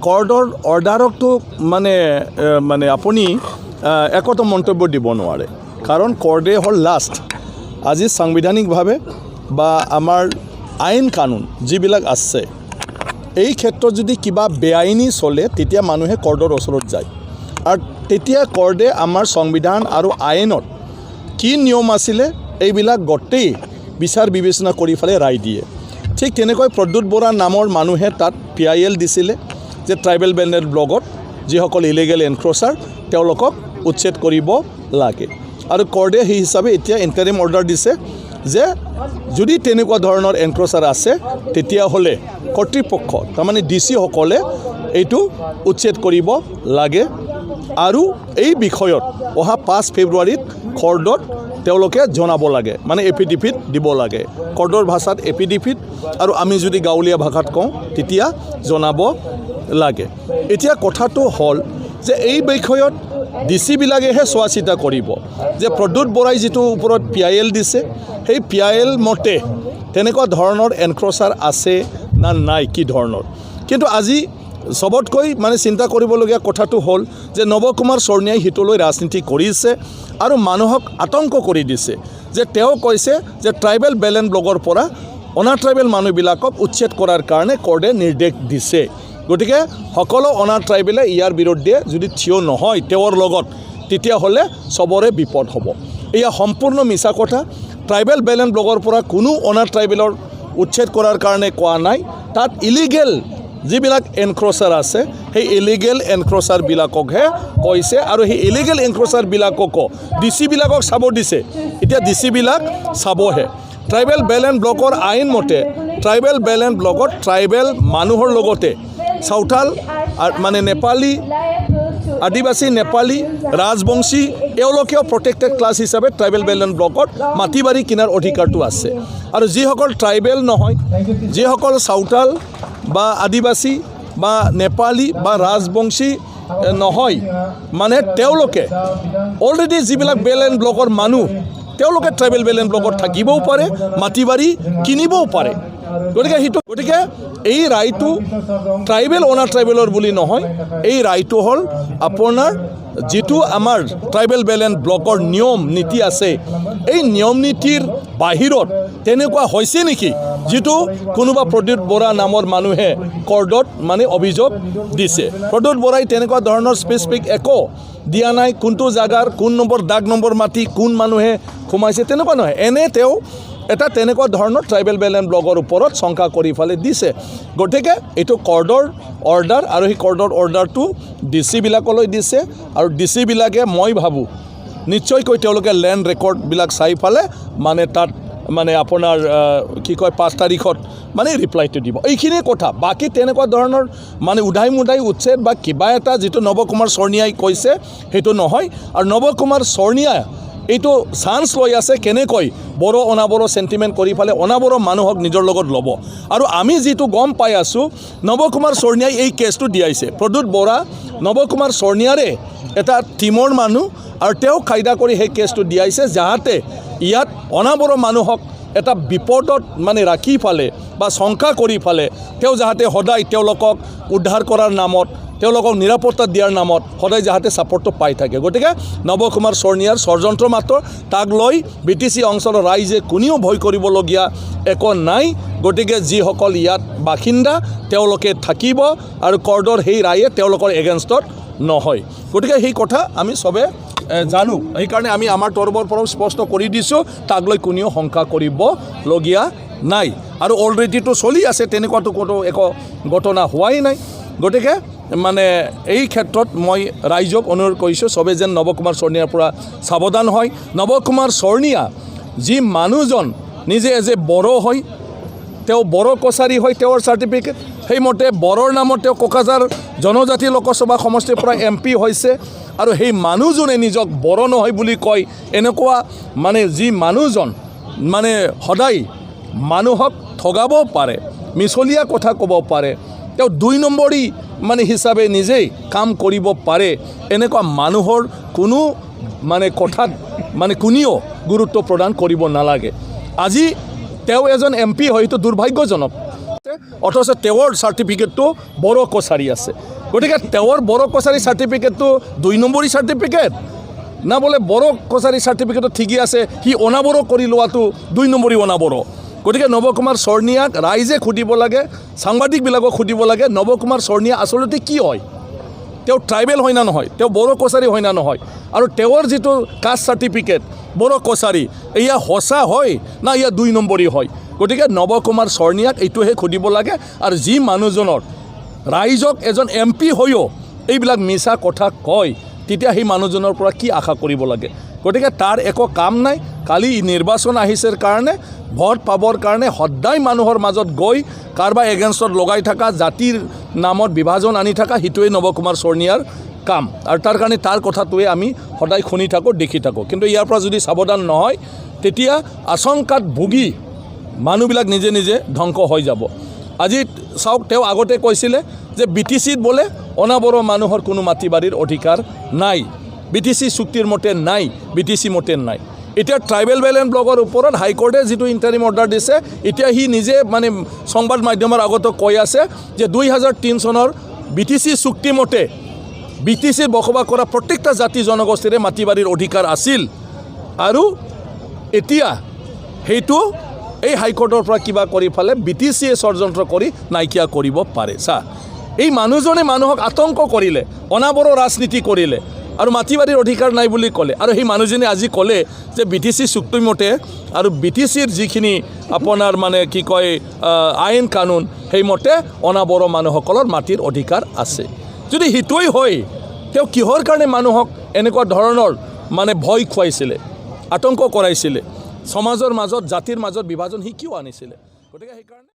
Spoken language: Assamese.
কৰ্ডৰ অৰ্ডাৰকতো মানে আপুনি একতো মন্তব্য দিব নোৱাৰে কাৰণ কৰ্ডে হ'ল লাষ্ট আজি সাংবিধানিকভাৱে বা আমাৰ আইন কানুন যিবিলাক আছে এই ক্ষেত্ৰত যদি কিবা বেআইনী চলে তেতিয়া মানুহে কৰ্ডৰ ওচৰত যায় আৰু তেতিয়া কৰ্ডে আমাৰ সংবিধান আৰু আইনত কি নিয়ম আছিলে এইবিলাক গোটেই বিচাৰ বিবেচনা কৰি ফেলে ৰায় দিয়ে ঠিক তেনেকৈ প্ৰদ্যুৎ বৰা নামৰ মানুহে তাত PIL দিছিলে যে ট্ৰাইবেল বেলেণ্ড ব্লকত যিসকল ইলিগেল এনক্ৰচাৰ তেওঁলোকক উচ্ছেদ কৰিব লাগে আৰু কৰ্ডে সেই হিচাপে এতিয়া ইণ্টাৰিম অৰ্ডাৰ দিছে যে যদি তেনেকুৱা ধৰণৰ এনক্ৰচাৰ আছে তেতিয়াহ'লে কৰ্তৃপক্ষ তাৰমানে DC সকলে এইটো উচ্ছেদ কৰিব লাগে আৰু এই বিষয়ত অহা 5 ফেব্ৰুৱাৰীত কৰ্ডত তেওঁলোকে জনাব লাগে মানে এফিডেভিট দিব লাগে কৰ্ডৰ ভাষাত এফিডেভিট আৰু আমি যদি গাঁৱলীয়া ভাষাত কওঁ তেতিয়া জনাব লাগে এতিয়া কথাটো হ'ল যে এই বিষয়ত DC বিলাকেহে চোৱা চিতা কৰিব যে প্ৰদ্যুৎ বৰাই যিটো ওপৰত PIL দিছে সেই PIL মতে তেনেকুৱা ধৰণৰ এনক্ৰচাৰ আছে না নাই কি ধৰণৰ কিন্তু আজি সবতকৈ মানে চিন্তা কৰিবলগীয়া কথাটো হ'ল যে নৱ কুমাৰ শৰ্ণিয়াই হিতলৈ ৰাজনীতি কৰিছে আৰু মানুহক আতংক কৰি দিছে যে তেওঁ কৈছে যে ট্ৰাইবেল বেলেণ্ড ব্লকৰ পৰা অনা ট্ৰাইবেল মানুহবিলাকক উচ্ছেদ কৰাৰ কাৰণে কৰ্ডে নিৰ্দেশ দিছে গতিকে সকলো অনা ট্ৰাইবেলে ইয়াৰ বিৰুদ্ধে যদি থিয় নহয় তেওঁৰ লগত তেতিয়াহ'লে সবৰে বিপদ হ'ব এয়া সম্পূৰ্ণ মিছা কথা ট্ৰাইবেল বেলেণ্ড ব্লকৰ পৰা কোনো অনা ট্ৰাইবেলৰ উচ্ছেদ কৰাৰ কাৰণে কোৱা নাই তাত ইলিগেল যিবিলাক এনক্ৰচাৰ আছে সেই ইলিগেল এনক্ৰচাৰবিলাককহে কৈছে আৰু সেই ইলিগেল এনক্ৰচাৰবিলাকক DC বিলাকক চাব দিছে এতিয়া DC বিলাক চাবহে ট্ৰাইবেল বেলেণ্ড ব্লকৰ আইন মতে ট্ৰাইবেল বেলেণ্ড ব্লকত ট্ৰাইবেল মানুহৰ লগতে সাঁওতাল মানে নেপালী আদিবাসী নেপালী ৰাজবংশী এওঁলোকেও প্ৰটেক্টেড ক্লাছ হিচাপে ট্ৰাইবেল বেলেণ্ড ব্লকত মাটি বাৰী কিনাৰ অধিকাৰটো আছে আৰু যিসকল ট্ৰাইবেল নহয় যিসকল সাঁওতাল বা আদিবাসী বা নেপালী বা ৰাজবংশী নহয় মানে তেওঁলোকে অলৰেডি যিবিলাক বেলেণ্ড ব্লকৰ মানুহ তেওঁলোকে ট্ৰাইবেল বেলেণ্ড ব্লকত থাকিবও পাৰে মাটি বাৰী কিনিবও পাৰে গতিকে এই ৰায়টো ট্ৰাইবেল অনা ট্ৰাইবেলৰ বুলি নহয় এই ৰায়টো হ'ল আপোনাৰ যিটো আমাৰ ট্ৰাইবেল বেলেণ্ড ব্লকৰ নিয়ম নীতি আছে এই নিয়ম নীতিৰ বাহিৰত তেনেকুৱা হৈছে নেকি যিটো কোনোবা প্ৰদ্যুৎ বৰা নামৰ মানুহে কৰ্ডত মানে অভিযোগ দিছে প্ৰদ্যুৎ বৰাই তেনেকুৱা ধৰণৰ স্পেচিফিক একো দিয়া নাই কোনটো জাগাৰ কোন নম্বৰ দাগ নম্বৰ মাটি কোন মানুহে সোমাইছে তেনেকুৱা নহয় এনে তেওঁ এটা তেনেকুৱা ধৰণৰ ট্ৰাইবেল বেলেণ্ড ব্লকৰ ওপৰত শংকা কৰি ফেলে দিছে গতিকে এইটো কৰ্ডৰ অৰ্ডাৰ আৰু সেই কৰ্ডৰ অৰ্ডাৰটো DC বিলাকলৈ দিছে আৰু DC বিলাকে মই ভাবোঁ নিশ্চয়কৈ তেওঁলোকে লেণ্ড ৰেকৰ্ডবিলাক চাই ফেলে মানে তাত মানে আপোনাৰ কি কয় 5 তাৰিখত মানে ৰিপ্লাইটো দিব এইখিনিয়ে কথা বাকী তেনেকুৱা ধৰণৰ মানে উধাই মুধাই উচ্ছেদ বা কিবা এটা যিটো নৱ কুমাৰ শৰ্ণিয়াই কৈছে সেইটো নহয় আৰু নৱ কুমাৰ শৰ্ণিয়া এইটো চান্স লৈ আছে কেনেকৈ বড়ো অনাবড়ো সেন্টিমেন্ট কৰি ফেলে অনাবড়ো মানুহক নিজৰ লগত ল'ব আৰু আমি যিটো গম পাই আছোঁ নৱ কুমাৰ শৰ্ণিয়াই এই কেছটো দিয়াইছে প্ৰদ্যুৎ বৰা নৱ কুমাৰ শৰ্ণিয়াৰে এটা টিমৰ মানুহ আৰু তেওঁ কায়দা কৰি সেই কেছটো দিয়াইছে যাতে ইয়াত অনাবড়ো মানুহক এটা বিপদত মানে ৰাখি ফেলে বা শংকা কৰি ফেলে তেওঁ যাতে সদায় তেওঁলোকক উদ্ধাৰ কৰাৰ নামত তেওঁলোকক নিৰাপত্তা দিয়াৰ নামত সদায় যাতে ছাপৰ্টটো পাই থাকে গতিকে নৱ কুমাৰ শৰ্ণিয়াৰ ষড়যন্ত্ৰ মাত্ৰ তাক লৈ BTC অঞ্চলৰ ৰাইজে কোনেও ভয় কৰিবলগীয়া একো নাই গতিকে যিসকল ইয়াত বাসিন্দা তেওঁলোকে থাকিব আৰু কৰ্ডৰ সেই ৰায়ে তেওঁলোকৰ এগেইনষ্টত নহয় গতিকে সেই কথা আমি সবে জানো সেইকাৰণে আমি আমাৰ তৰফৰ পৰা স্পষ্ট কৰি দিছোঁ তাক লৈ কোনেও শংকা কৰিবলগীয়া নাই আৰু অলৰেডিটো চলি আছে তেনেকুৱাতো কোনো একো ঘটনা হোৱাই নাই গতিকে মানে এই ক্ষেত্ৰত মই ৰাইজক অনুৰোধ কৰিছোঁ সবে যেন নৱ কুমাৰ শৰ্ণিয়াৰ পৰা সাৱধান হয় নৱ কুমাৰ শৰ্ণিয়া যি মানুহজন নিজে এজে বড়ো হয় তেওঁ বড়ো কছাৰী হয় তেওঁৰ চাৰ্টিফিকেট সেইমতে বড়োৰ নামত তেওঁ কোকৰাঝাৰ জনজাতি লোকসভা সমষ্টিৰ পৰা MP হৈছে আৰু সেই মানুহজনে নিজক বড়ো নহয় বুলি কয় এনেকুৱা মানে যি মানুহজন মানে সদায় মানুহক ঠগাব পাৰে মিছলীয়া কথা ক'ব পাৰে তেওঁ 2 নম্বৰী মানে হিচাপে নিজেই কাম কৰিব পাৰে এনেকুৱা মানুহৰ কোনো মানে কথাত মানে কোনেও গুৰুত্ব প্ৰদান কৰিব নালাগে আজি তেওঁ এজন MP হয়তো দুৰ্ভাগ্যজনক অথচ তেওঁৰ চাৰ্টিফিকেটটো বড়ো কছাৰী আছে গতিকে তেওঁৰ বড়ো কছাৰী চাৰ্টিফিকেটটো 2 নম্বৰী চাৰ্টিফিকেট না বোলে বড়ো কছাৰী চাৰ্টিফিকেটত ঠিকই আছে সি অনাবড়ো কৰি লোৱাটো 2 নম্বৰী অনাবড়ো গতিকে নৱকুমাৰ শৰণীয়াক ৰাইজে সুধিব লাগে সাংবাদিকবিলাকক সুধিব লাগে নৱকুমাৰ শৰণীয়া আচলতে কি হয় তেওঁ ট্ৰাইবেল হয় না নহয় তেওঁ বড়ো কছাৰী হয় না নহয় আৰু তেওঁৰ যিটো কাষ্ট চাৰ্টিফিকেট বড়ো কছাৰী এয়া সঁচা হয় না এয়া 2 নম্বৰী হয় গতিকে নৱকুমাৰ শৰণীয়াক এইটোহে সুধিব লাগে আৰু যি মানুহজনৰ ৰাইজক এজন MP হৈও এইবিলাক মিছা কথা কয় তেতিয়া সেই মানুহজনৰ পৰা কি আশা কৰিব লাগে গতিকে তাৰ একো কাম নাই কালি নিৰ্বাচন আহিছে কাৰণে ভোট পাবৰ কাৰণে সদায় মানুহৰ মাজত গৈ কাৰোবাৰ এগেইনষ্টত লগাই থকা জাতিৰ নামত বিভাজন আনি থকা সেইটোৱে নৱকুমাৰ শৰণীয়াৰ কাম আৰু তাৰ কাৰণে তাৰ কথাটোৱে আমি সদায় শুনি থাকোঁ দেখি থাকোঁ কিন্তু ইয়াৰ পৰা যদি সাৱধান নহয় তেতিয়া আশংকাত ভুগি মানুহবিলাক নিজে নিজে ধ্বংস হৈ যাব আজি চাওক তেওঁ আগতে কৈছিলে যে BTCত বোলে অনাবড়ো মানুহৰ কোনো মাটি বাৰীৰ অধিকাৰ নাই BTC চুক্তিৰ মতে নাই BTC মতে নাই এতিয়া ট্ৰাইবেল বেলেঞ্চ ব্লকৰ ওপৰত হাইকোৰ্টে যিটো ইণ্টাৰিম অৰ্ডাৰ দিছে এতিয়া সি নিজে মানে সংবাদ মাধ্যমৰ আগতে কৈ আছে যে 2003 চনৰ BTC চুক্তি মতে BTCত বসবাস কৰা প্ৰত্যেকটা জাতি জনগোষ্ঠীৰে মাটি বাৰীৰ অধিকাৰ আছিল আৰু এতিয়া সেইটো এই হাইকোৰ্টৰ পৰা কিবা কৰি ফালে BTCয়ে ষড়যন্ত্ৰ কৰি নাইকিয়া কৰিব পাৰে চা এই মানুহজনে মানুহক আতংক কৰিলে অনাবড়ো ৰাজনীতি কৰিলে আৰু মাটি বাৰীৰ অধিকাৰ নাই বুলি ক'লে আৰু সেই মানুহজনে আজি ক'লে যে BTC চুক্তি মতে আৰু BTCৰ যিখিনি আপোনাৰ মানে কি কয় আইন কানুন সেইমতে অনাবড়ো মানুহসকলৰ মাটিৰ অধিকাৰ আছে যদি হিতৈ হয় তেওঁ কিহৰ কাৰণে মানুহক এনেকুৱা ধৰণৰ মানে ভয় খুৱাইছিলে আতংক কৰাইছিলে সমাজৰ মাজত জাতিৰ মাজত বিভাজন সি কিয় আনিছিলে গতিকে সেইকাৰণে